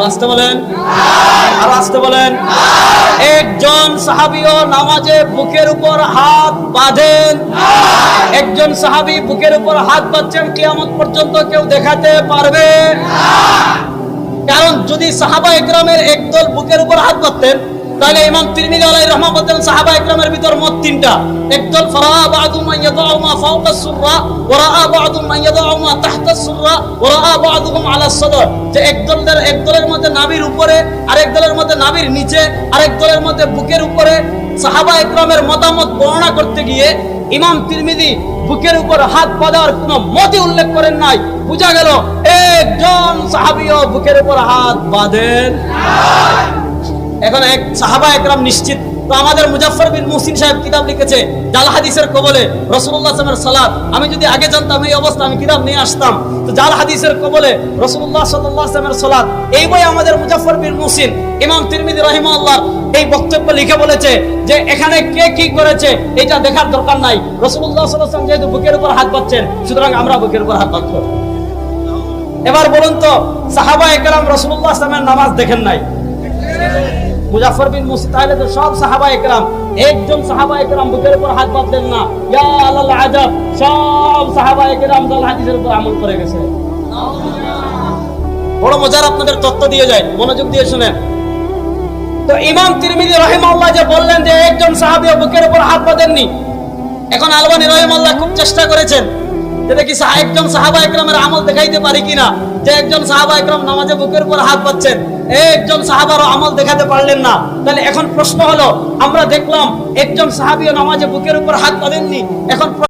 আসতে বলেন, আর আসতে বলেন। একজন সাহাবীও নামাজে বুকের উপর হাত বাঁধেন। একজন সাহাবী বুকের উপর হাত বাঁধছেন, কিয়ামত পর্যন্ত কেউ দেখাতে পারবে? কারণ যদি সাহাবা একরামের একদল বুকের উপর হাত বাঁধতেন, তাহলে ইমাম তিরমিজি আলাইহির রাহমাহ বলেন সাহাবা একরামের ভিতর মত তিনটা। একদল ফারা বাদু মান ইয়াদাউ মা ফাওকা সুররা ওয়া রাআ বাদু মান ইয়াদাউ মা তাহতা সুররা ওয়া রাআ বাদুহুম আলা সদর, যে একদলের মধ্যে নাভির উপরে, আরেক দলের মধ্যে নাভির নিচে, আরেক দলের মধ্যে বুকের উপরে। সাহাবা একরামের মতামত বর্ণনা করতে গিয়ে ইমাম তিরমিজি বুকের উপর হাত বাঁধার কোন মতই উল্লেখ করেন নাই। বুঝা গেল একজন সাহাবীও বুকের উপর হাত বাঁধেন। এখন এক সাহাবা একরাম নিশ্চিত। তো আমাদের মুজাফফর বিন মুহসিন সাহেব কিতাব লিখেছে জাল হাদিসের কবলে রাসূলুল্লাহ সাল্লাল্লাহু আলাইহি ওয়াসাল্লামের সালাত। আমি যদি আগে জানতাম এই অবস্থা, আমি কিতাব নিয়ে আসতাম। তো জাল হাদিসের কবলে রাসূলুল্লাহ সাল্লাল্লাহু আলাইহি ওয়াসাল্লামের সালাত, এই বই আমাদের মুজাফফর বিন মুহসিন ইমাম তিরমিজি রাহিমাহুল্লাহ এই বক্তব্য লিখে বলেছে যে এখানে কে কি করেছে এটা দেখার দরকার নাই। রাসূলুল্লাহ সাল্লাল্লাহু আলাইহি ওয়াসাল্লাম যেহেতু বুকের উপর হাত বাঁধছেন, সুতরাং আমরা বুকের উপর হাত বাঁধব। এবার বলুন তো, সাহাবা একরাম রাসূলুল্লাহ সাল্লাল্লাহু আলাইহি ওয়াসাল্লামের নামাজ দেখেন নাই? মুজাফফর বিন মুহসিন তাহলে তো সব সাহাবা একরাম, একজন সাহাবা একরাম বুকের উপর হাত বাঁধলেন না। ইয়া আলাল আজাব, সব সাহাবা একরাম জাল হাদিসের উপর আমল করে গেছে। বড় মজার আপনাদের তথ্য দিয়ে যায়, মনোযোগ দিয়ে শুনেন। তো ইমাম তিরমিজি রাহিমাহুল্লাহ যে বললেন যে একজন সাহাবী বুকের উপর হাত বাঁধেননি, এখন আলবানী রাহিমাহুল্লাহ খুব চেষ্টা করেছেন যে দেখি একজন সাহাবা একরামের আমল দেখাইতে পারি কিনা, যে একজন সাহাবা একরাম নামাজে বুকের উপর হাত বাঁধছেন, একজন সাহাবারও আমল দেখাতে পারলেন না। তাহলে এখন প্রশ্ন হলো, আমরা দেখলাম একজন সাহাবীও নামাজে বুকের উপর হাত বাঁধেননি, এখন